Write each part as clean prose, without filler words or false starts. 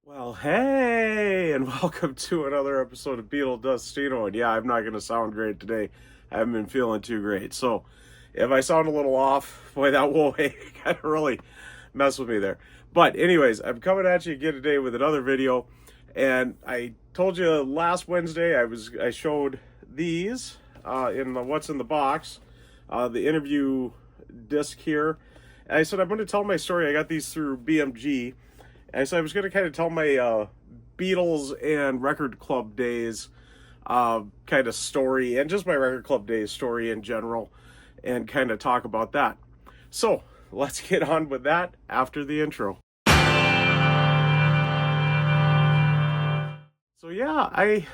Well, hey, and welcome to another episode of Beetle Dustino. And yeah, I'm not going to sound great today. I haven't been feeling too great. So if I sound a little off, boy, that will kind of really mess with me there. But anyways, I'm coming at you again today with another video. And I told you last Wednesday I showed these in the What's in the Box, the interview disc here. And I said I'm going to tell my story. I got these through BMG. And so I was going to kind of tell my Beatles and record club days kind of story, and just my record club days story in general, and kind of talk about that. So let's get on with that after the intro. So yeah, I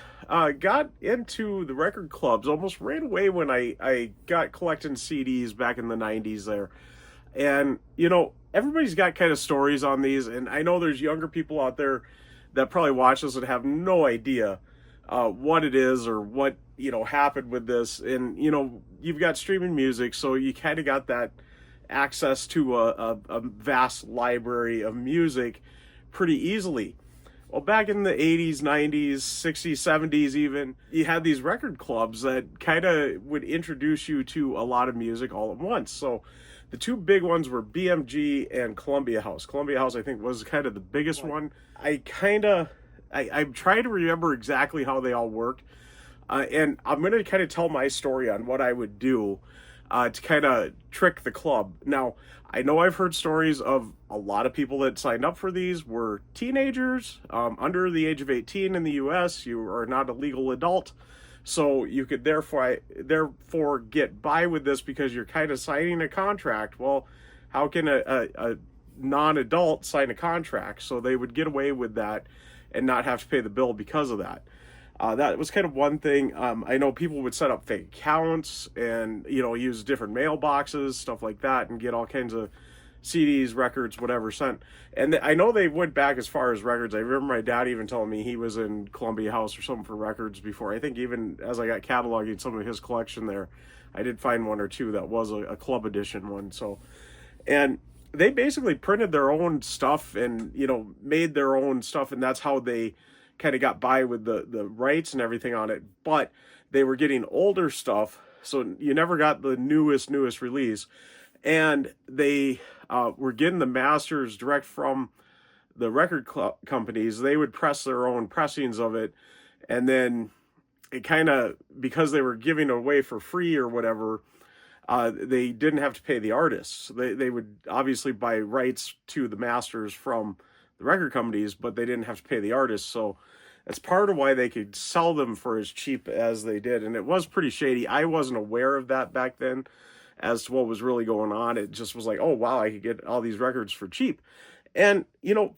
got into the record clubs almost right away when I got collecting CDs back in the 90s there. And, everybody's got kind of stories on these. And I know there's younger people out there that probably watch this and have no idea what it is or what, happened with this. And, you've got streaming music, so you kind of got that access to a vast library of music pretty easily. Well, back in the 80s, 90s, 60s, 70s, even, you had these record clubs that kind of would introduce you to a lot of music all at once. So the two big ones were BMG and Columbia House. Columbia House, I think, was kind of the biggest one. I'm trying to remember exactly how they all worked. And I'm going to kind of tell my story on what I would do to kind of trick the club. Now, I know I've heard stories of a lot of people that signed up for these were teenagers under the age of 18 in the US. You are not a legal adult. So you could therefore get by with this because you're kind of signing a contract. Well, how can a non-adult sign a contract? So they would get away with that and not have to pay the bill because of that. That was kind of one thing. I know people would set up fake accounts and, use different mailboxes, stuff like that, and get all kinds of CDs, records, whatever sent. And I know they went back as far as records. I remember my dad even telling me he was in Columbia House or something for records before. I think even as I got cataloging some of his collection there, I did find one or two that was a club edition one. So, and they basically printed their own stuff and, made their own stuff. And that's how they kind of got by with the rights and everything on it. But they were getting older stuff. So you never got the newest release. And they were getting the masters direct from the record companies. They would press their own pressings of it, and then it kind of, because they were giving it away for free or whatever, they didn't have to pay the artists. They would obviously buy rights to the masters from the record companies, but they didn't have to pay the artists. So that's part of why they could sell them for as cheap as they did, and it was pretty shady. I wasn't aware of that back then as to what was really going on. It just was like, oh, wow, I could get all these records for cheap. And,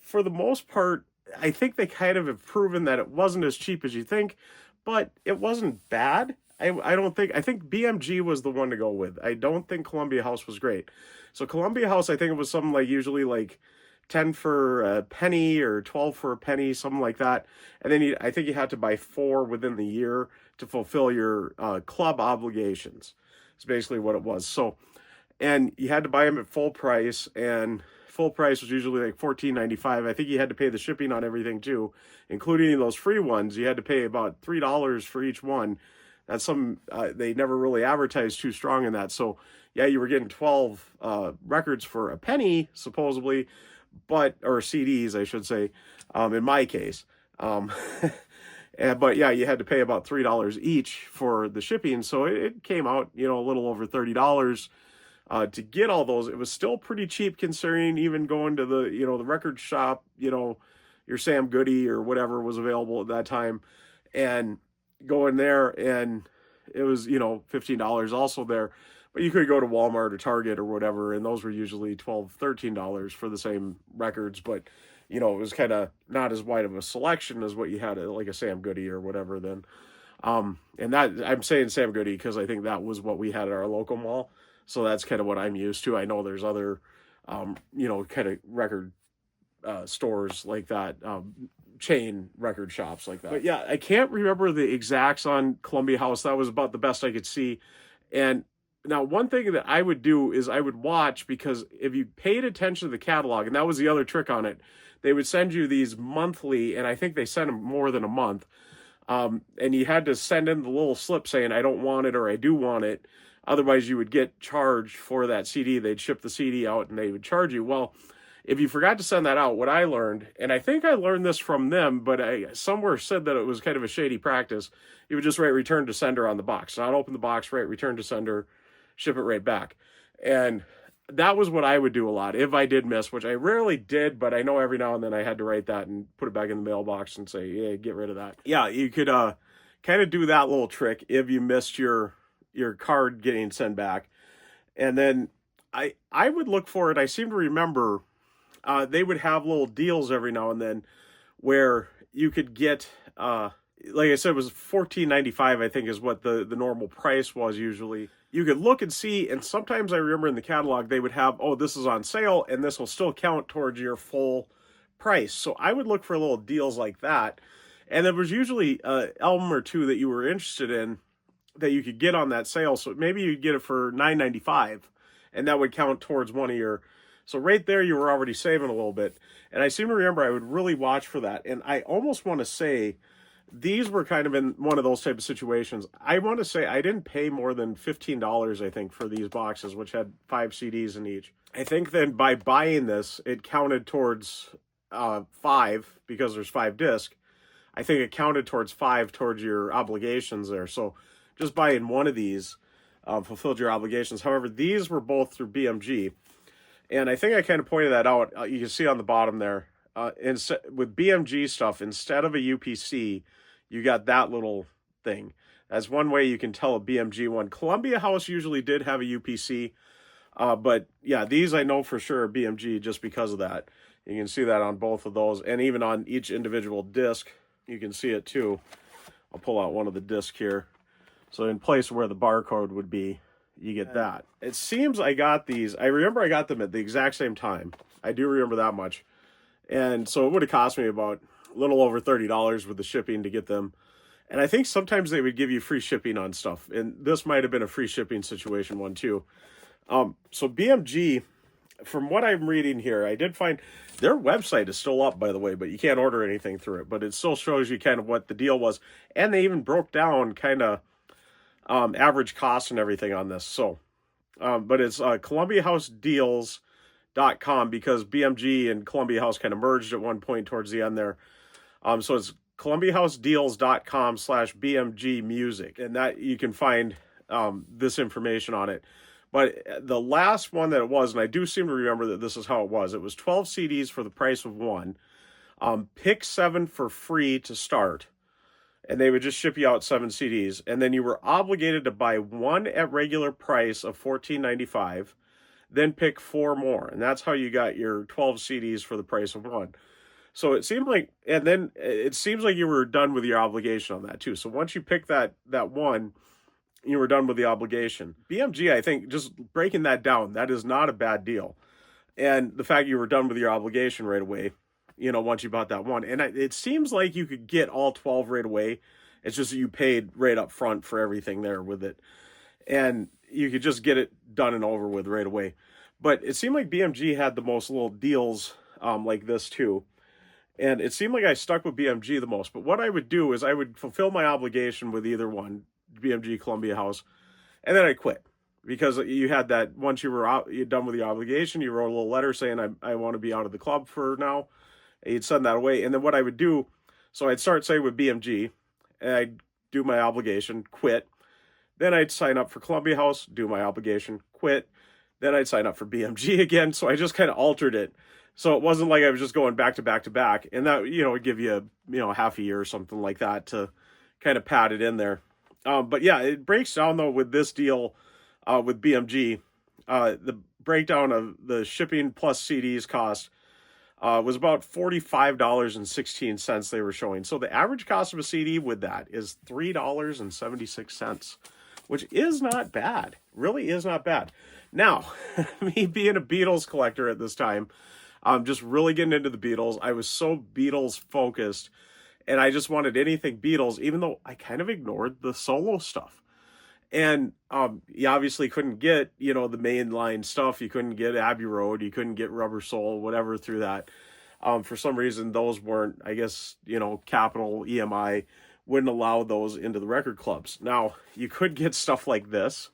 for the most part, I think they kind of have proven that it wasn't as cheap as you think, but it wasn't bad. I think BMG was the one to go with. I don't think Columbia House was great. So Columbia House, I think it was something like usually like 10 for a penny or 12 for a penny, something like that. And then I think you had to buy 4 within the year to fulfill your club obligations. It's basically what it was. So, and you had to buy them at full price, and full price was usually like $14.95. I think you had to pay the shipping on everything too, including those free ones. You had to pay about $3 for each one. That's they never really advertised too strong in that. So yeah, you were getting 12 records for a penny, supposedly, or CDs, I should say, in my case. But yeah, you had to pay about $3 each for the shipping. So it came out, a little over $30 to get all those. It was still pretty cheap considering even going to the record shop, your Sam Goody or whatever was available at that time, and going there, and it was, $15 also there. But you could go to Walmart or Target or whatever, and those were usually $12, $13 for the same records. But it was kind of not as wide of a selection as what you had at like a Sam Goody or whatever then. And that, I'm saying Sam Goody because I think that was what we had at our local mall. So that's kind of what I'm used to. I know there's other, kind of record stores like that, chain record shops like that. But yeah, I can't remember the exacts on Columbia House. That was about the best I could see. And Now, one thing that I would do is I would watch, because if you paid attention to the catalog, and that was the other trick on it, they would send you these monthly, and I think they sent them more than a month. And you had to send in the little slip saying, I don't want it or I do want it. Otherwise, you would get charged for that CD. They'd ship the CD out and they would charge you. Well, if you forgot to send that out, what I learned, and I think I learned this from them, but I somewhere said that it was kind of a shady practice, you would just write return to sender on the box. Not open the box, write return to sender, ship it right back. And that was what I would do a lot if I did miss, which I rarely did, but I know every now and then I had to write that and put it back in the mailbox and say, yeah, get rid of that. Yeah, you could kind of do that little trick if you missed your card getting sent back. And then I would look for it. I seem to remember they would have little deals every now and then where you could get like I said, it was $14.95, I think, is what the normal price was usually. You could look and see, and sometimes I remember in the catalog they would have, oh, this is on sale, and this will still count towards your full price. So I would look for little deals like that. And there was usually an album or two that you were interested in that you could get on that sale. So maybe you'd get it for $9.95, and that would count towards one of your... So right there, you were already saving a little bit. And I seem to remember I would really watch for that. And I almost want to say these were kind of in one of those type of situations. I want to say I didn't pay more than $15, I think, for these boxes, which had 5 CDs in each. I think then by buying this, it counted towards 5, because there's 5 discs. I think it counted towards 5 towards your obligations there. So just buying one of these fulfilled your obligations. However, these were both through BMG. And I think I kind of pointed that out. You can see on the bottom there. With BMG stuff, instead of a UPC, you got that little thing. That's one way you can tell a BMG one. Columbia House usually did have a UPC, but yeah, these I know for sure are BMG just because of that. You can see that on both of those, and even on each individual disc, you can see it too. I'll pull out one of the discs here. So in place where the barcode would be, you get that. It seems I got these. I remember I got them at the exact same time. I do remember that much. And so it would have cost me about a little over $30 with the shipping to get them. And I think sometimes they would give you free shipping on stuff. And this might have been a free shipping situation one too. So BMG, from what I'm reading here, I did find their website is still up, by the way, but you can't order anything through it. But it still shows you kind of what the deal was. And they even broke down kind of average cost and everything on this. So, but it's Columbia House Deals.com, because BMG and Columbia House kind of merged at one point towards the end there. So it's ColumbiaHouseDeals.com/BMG Music, and that you can find this information on it. But the last one that it was, and I do seem to remember that this is how it was 12 CDs for the price of one. Pick 7 for free to start, and they would just ship you out 7 CDs, and then you were obligated to buy one at regular price of $14.95. Then pick 4 more, and that's how you got your 12 CDs for the price of one. So it seemed like, and then it seems like you were done with your obligation on that too. So once you pick that one, you were done with the obligation. BMG, I think, just breaking that down, that is not a bad deal. And the fact you were done with your obligation right away, once you bought that one. And it seems like you could get all 12 right away. It's just that you paid right up front for everything there with it. And you could just get it done and over with right away. But it seemed like BMG had the most little deals like this too. And it seemed like I stuck with BMG the most. But what I would do is I would fulfill my obligation with either one, BMG, Columbia House, and then I quit. Because you had that, once you're done with the obligation, you wrote a little letter saying, I want to be out of the club for now. And you'd send that away. And then what I would do, so I'd start, say, with BMG, and I'd do my obligation, quit. Then I'd sign up for Columbia House, do my obligation, quit. Then I'd sign up for BMG again. So I just kind of altered it. So it wasn't like I was just going back to back to back. And that, would give you, half a year or something like that to kind of pad it in there. But yeah, it breaks down though with this deal with BMG. The breakdown of the shipping plus CDs cost was about $45.16 they were showing. So the average cost of a CD with that is $3.76, which is not bad. Really is not bad. Now, me being a Beatles collector at this time, just really getting into the Beatles. I was so Beatles focused, and I just wanted anything Beatles, even though I kind of ignored the solo stuff. And you obviously couldn't get, you know, the mainline stuff. You couldn't get Abbey Road. You couldn't get Rubber Soul, whatever, through that. For some reason, those weren't, I guess, you know, Capitol, EMI wouldn't allow those into the record clubs. Now, you could get stuff like this,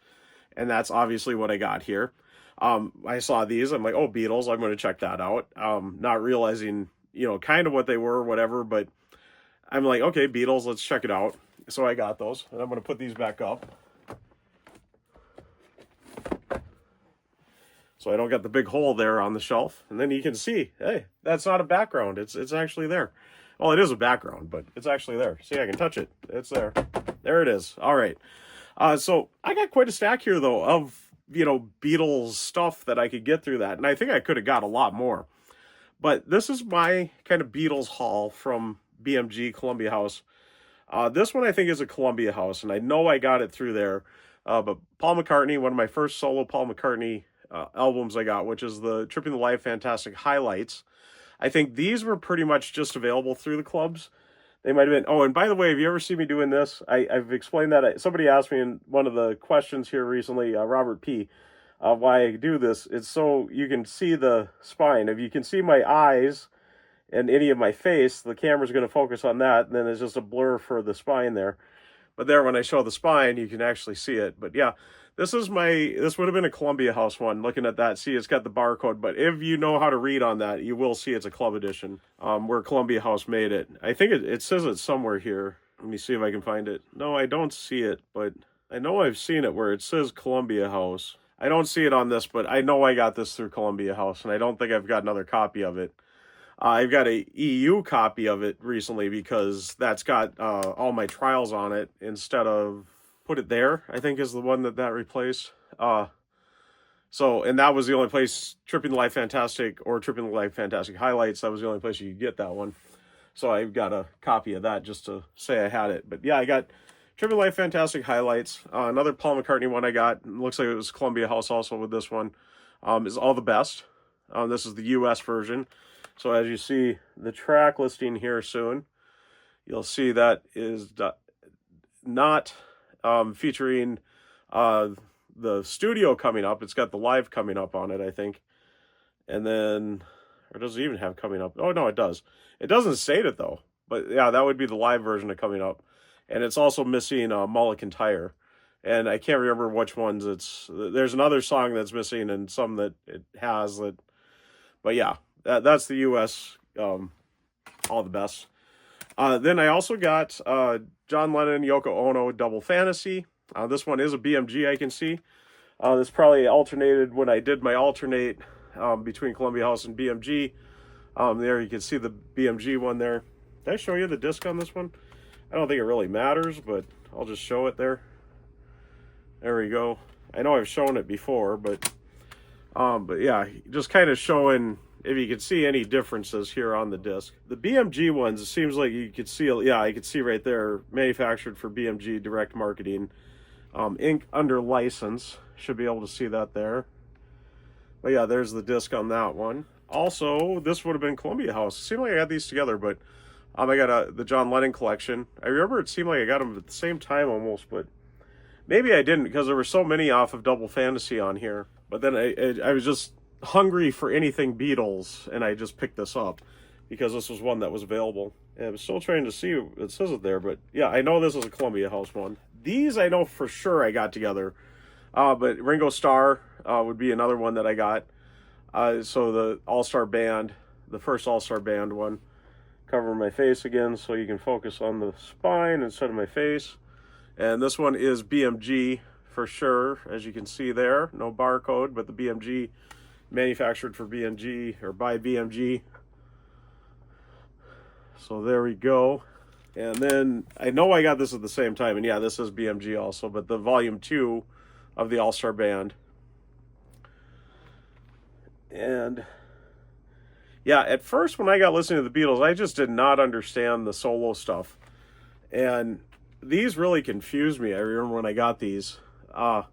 and that's obviously what I got here. I saw these. I'm like, oh, Beatles. I'm going to check that out. Not realizing, you know, kind of what they were, whatever, but I'm like, okay, Beatles, let's check it out. So I got those, and I'm going to put these back up, so I don't get the big hole there on the shelf. And then you can see, hey, that's not a background. It's actually there. Well, it is a background, but it's actually there. See, I can touch it. It's there. There it is. All right. So I got quite a stack here, though, of, you know, Beatles stuff that I could get through that. And I think I could have got a lot more. But this is my kind of Beatles haul from BMG Columbia House. This one I think is a Columbia House, and I know I got it through there. But Paul McCartney, one of my first solo Paul McCartney albums I got, which is the Tripping the Life Fantastic Highlights. I think these were pretty much just available through the clubs. They might have been. Oh, and by the way, have you ever seen me doing this? I've explained that. Somebody asked me in one of the questions here recently, Robert P., why I do this. It's so you can see the spine. If you can see my eyes and any of my face, the camera's going to focus on that, and then there's just a blur for the spine there. But there, when I show the spine, you can actually see it. But yeah, this would have been a Columbia House one. Looking at that, see, it's got the barcode. But if you know how to read on that, you will see it's a club edition, where Columbia House made it. I think it says it somewhere here. Let me see if I can find it. No, I don't see it, but I know I've seen it where it says Columbia House. I don't see it on this, but I know I got this through Columbia House, and I don't think I've got another copy of it. I've got a EU copy of it recently because that's got all my trials on it instead of Put It There, I think is the one that replaced. So, and that was the only place, Tripping the Life Fantastic or Tripping the Life Fantastic Highlights, that was the only place you could get that one. So I've got a copy of that just to say I had it. But yeah, I got Tripping the Life Fantastic Highlights. Another Paul McCartney one I got, looks like it was Columbia House also with this one, is All the Best. This is the US version. So as you see the track listing here soon, you'll see that is not featuring the studio coming up. It's got the live coming up on it, I think. And then, or does it even have coming up? Oh, no, it does. It doesn't state it, though. But yeah, that would be the live version of coming up. And it's also missing Mullican Tire. And I can't remember which ones there's another song that's missing and some that it has. But yeah, that's the US All the Best. Then I also got John Lennon, Yoko Ono, Double Fantasy. This one is a BMG, I can see. This probably alternated when I did my alternate between Columbia House and BMG. There you can see the BMG one there. Did I show you the disc on this one? I don't think it really matters, but I'll just show it there. There we go. I know I've shown it before, but yeah, just kind of showing if you can see any differences here on the disc. The BMG ones, it seems like you could see, yeah, I could see right there, manufactured for BMG Direct Marketing, Inc. under license. Should be able to see that there. But yeah, there's the disc on that one. Also, this would have been Columbia House. It seemed like I got these together, but I got the John Lennon collection. I remember it seemed like I got them at the same time almost, but maybe I didn't because there were so many off of Double Fantasy on here. But then I was just hungry for anything Beatles, and I just picked this up because this was one that was available. And I'm still trying to see, it says it there, but yeah, I know this is a Columbia House one. These I know for sure I got together, but Ringo Starr would be another one that I got. So the All-Star Band, the first All-Star Band one. Cover my face again so you can focus on the spine instead of my face. And this one is BMG for sure, as you can see there. No barcode, but the BMG, manufactured for BMG or by BMG. So there we go. And then I know I got this at the same time, and yeah, this is BMG also, but the volume 2 of the All-Star Band. And yeah, at first when I got listening to the Beatles, I just did not understand the solo stuff. And these really confused me. I remember when I got these, that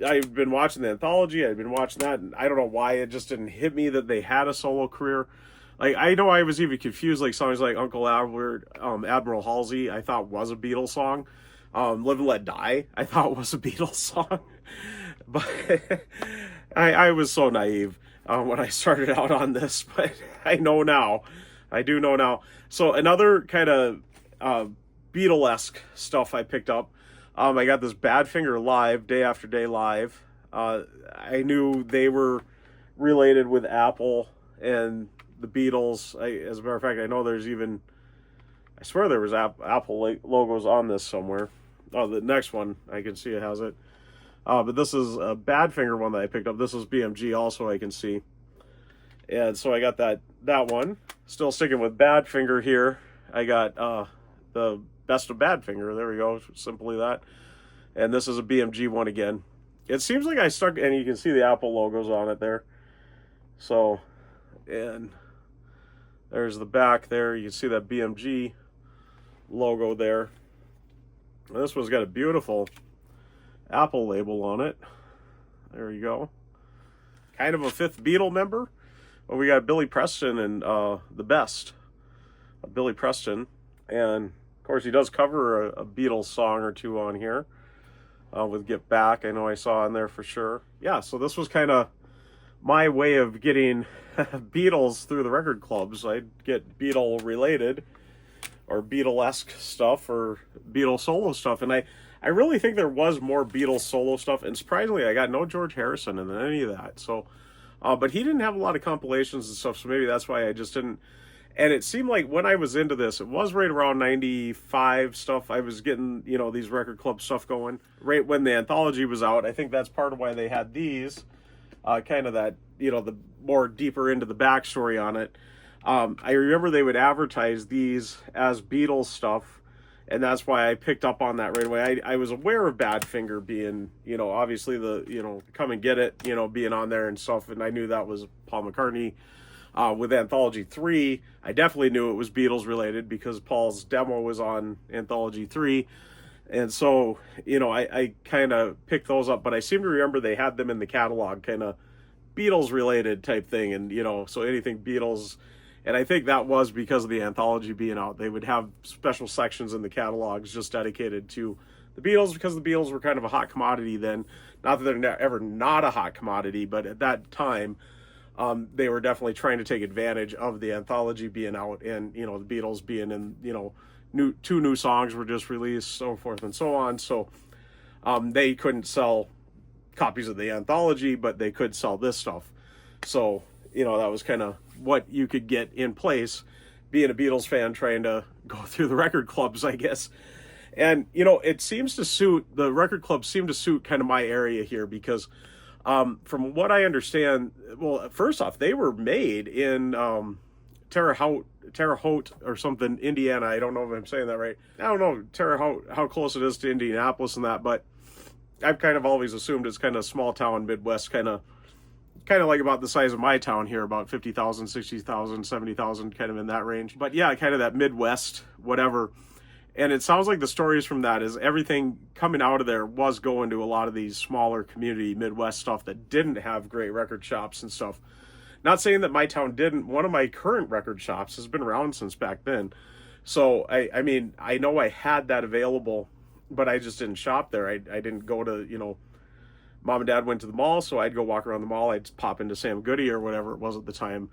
I've been watching the anthology, I've been watching that, and I don't know why it just didn't hit me that they had a solo career. Like, I know I was even confused, like songs like Uncle Albert, Admiral Halsey, I thought was a Beatles song. Live and Let Die, I thought was a Beatles song. But I was so naive when I started out on this, but I know now. I do know now. So another kind of Beatle-esque stuff I picked up. I got this Badfinger Live, Day After Day Live. I knew they were related with Apple and the Beatles. As a matter of fact, I know there's even, I swear there was Apple logos on this somewhere. Oh, the next one, I can see it has it. But this is a Badfinger one that I picked up. This is BMG also, I can see. And so I got that one. Still sticking with Badfinger here. I got the Best of Badfinger. There we go. Simply that. And this is a BMG one again. It seems like I stuck, and you can see the Apple logos on it there. So, and there's the back there. You can see that BMG logo there. And this one's got a beautiful Apple label on it. There you go. Kind of a fifth Beatle member. Well, we got Billy Preston and The Best. Billy Preston. And, of course, he does cover a Beatles song or two on here. With Get Back, I know I saw on there for sure. Yeah, so this was kind of my way of getting Beatles through the record clubs. I'd get Beatle-related or Beatle-esque stuff or Beatle solo stuff. And I really think there was more Beatles solo stuff. And surprisingly, I got no George Harrison in any of that. So, but he didn't have a lot of compilations and stuff, so maybe that's why I just didn't. And it seemed like when I was into this, it was right around 95 stuff. I was getting, these record club stuff going. Right when the anthology was out, I think that's part of why they had these. Kind of that, the more deeper into the backstory on it. I remember they would advertise these as Beatles stuff. And that's why I picked up on that right away. I was aware of Badfinger being, obviously the, Come and Get It, being on there and stuff. And I knew that was Paul McCartney. With Anthology 3, I definitely knew it was Beatles related because Paul's demo was on Anthology 3. And so, I kind of picked those up, but I seem to remember they had them in the catalog, kind of Beatles related type thing. And, so anything Beatles. And I think that was because of the anthology being out. They would have special sections in the catalogs just dedicated to the Beatles because the Beatles were kind of a hot commodity then. Not that they're ever not a hot commodity, but at that time, they were definitely trying to take advantage of the anthology being out and, the Beatles being in, two new songs were just released, so forth and so on. So they couldn't sell copies of the anthology, but they could sell this stuff. So, that was kind of what you could get in place being a Beatles fan trying to go through the record clubs, I guess. And, it seems to suit, the record clubs seem to suit kind of my area here because from what I understand, well, first off, they were made in Terre Haute or something, Indiana. I don't know if I'm saying that right. I don't know Terre Haute, how close it is to Indianapolis and that, but I've kind of always assumed it's kind of small town Midwest, kind of like about the size of my town here, about 50,000, 60,000, 70,000, kind of in that range. But yeah, kind of that Midwest, whatever. And it sounds like the stories from that is everything coming out of there was going to a lot of these smaller community Midwest stuff that didn't have great record shops and stuff. Not saying that my town didn't. One of my current record shops has been around since back then. So, I mean, I know I had that available, but I just didn't shop there. I didn't go to, Mom and Dad went to the mall, so I'd go walk around the mall. I'd pop into Sam Goody or whatever it was at the time.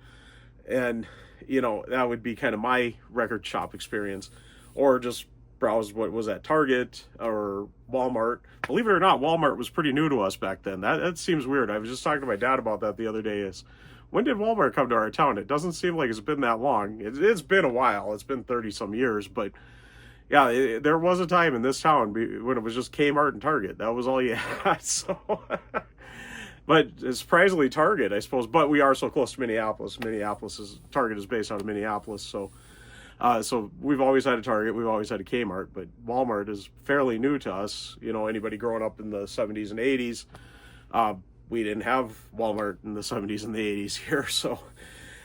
And, that would be kind of my record shop experience. Or just browse what was at Target or Walmart. Believe it or not, Walmart was pretty new to us back then. That seems weird. I was just talking to my dad about that the other day. Is when did Walmart come to our town? It doesn't seem like it's been that long. It's been a while. It's been 30 some years, but yeah, there was a time in this town when it was just Kmart and Target. That was all you had. So, but surprisingly Target, I suppose. But we are so close to Minneapolis. Target is based out of Minneapolis, so. So we've always had a Target, we've always had a Kmart, but Walmart is fairly new to us. Anybody growing up in the 70s and 80s, we didn't have Walmart in the 70s and the 80s here. So,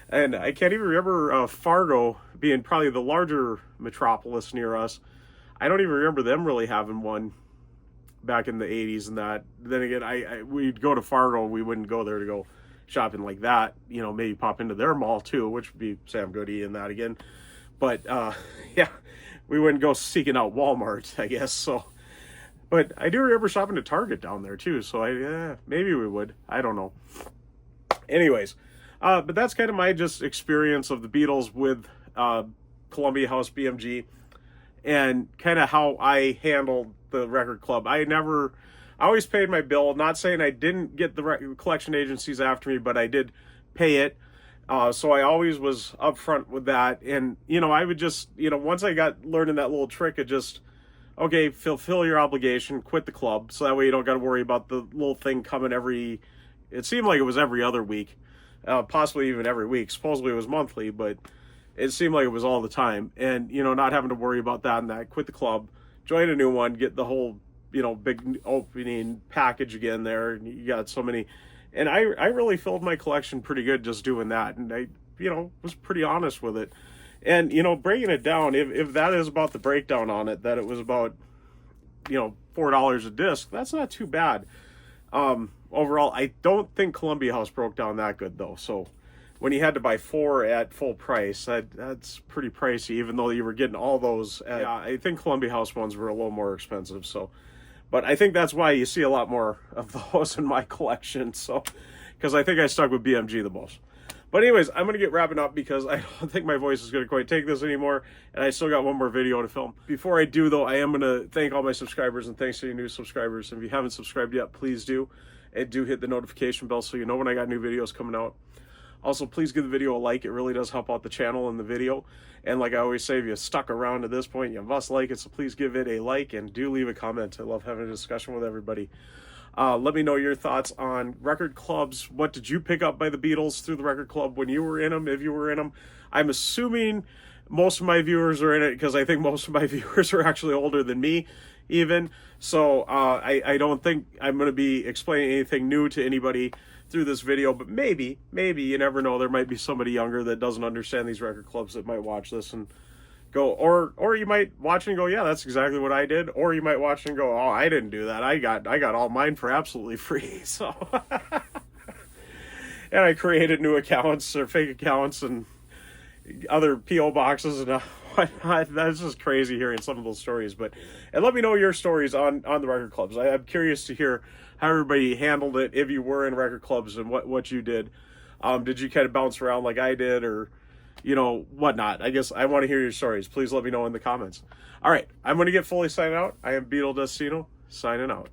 and I can't even remember Fargo being probably the larger metropolis near us. I don't even remember them really having one back in the 80s and that. Then again, we'd go to Fargo, we wouldn't go there to go shopping like that. You know, maybe pop into their mall too, which would be Sam Goody and that again. But yeah, we wouldn't go seeking out Walmart, I guess. So, but I do remember shopping at Target down there too. So maybe we would. I don't know. Anyways, but that's kind of my just experience of the Beatles with Columbia House BMG, and kind of how I handled the record club. I always paid my bill. Not saying I didn't get the collection agencies after me, but I did pay it. So I always was upfront with that. And, you know, I would just, you know, once I got learning that little trick of just, okay, fulfill your obligation, quit the club. So that way you don't got to worry about the little thing coming it seemed like it was every other week, possibly even every week. Supposedly it was monthly, but it seemed like it was all the time. And, you know, not having to worry about that and that, quit the club, join a new one, get the whole, you know, big opening package again there. And you got so many. And I really filled my collection pretty good just doing that. And I, you know, was pretty honest with it. And, you know, breaking it down, if that is about the breakdown on it, that it was about, you know, $4 a disc, that's not too bad. Overall, I don't think Columbia House broke down that good, though. So when you had to buy 4 at full price, that's pretty pricey, even though you were getting all those. Yeah, I think Columbia House ones were a little more expensive. So, but I think that's why you see a lot more of those in my collection. So, because I think I stuck with BMG the most. But anyways, I'm going to get wrapping up because I don't think my voice is going to quite take this anymore. And I still got one more video to film. Before I do, though, I am going to thank all my subscribers, and thanks to you new subscribers. And if you haven't subscribed yet, please do. And do hit the notification bell so you know when I got new videos coming out. Also, please give the video a like. It really does help out the channel and the video. And like I always say, if you stuck around to this point, you must like it. So please give it a like and do leave a comment. I love having a discussion with everybody. Let me know your thoughts on record clubs. What did you pick up by the Beatles through the record club when you were in them, if you were in them? I'm assuming most of my viewers are in it because I think most of my viewers are actually older than me even. So I don't think I'm going to be explaining anything new to anybody through this video, but maybe, you never know, there might be somebody younger that doesn't understand these record clubs that might watch this and go, or you might watch and go, yeah, that's exactly what I did. Or you might watch and go, oh, I didn't do that. I got all mine for absolutely free. So, and I created new accounts or fake accounts and other PO boxes and whatnot. That's just crazy hearing some of those stories. And let me know your stories on the record clubs. I'm curious to hear how everybody handled it, if you were in record clubs, and what you did. Did you kind of bounce around like I did, or, you know, whatnot? I guess I want to hear your stories. Please let me know in the comments. All right, I'm going to get fully signed out. I am Beatle Destino, signing out.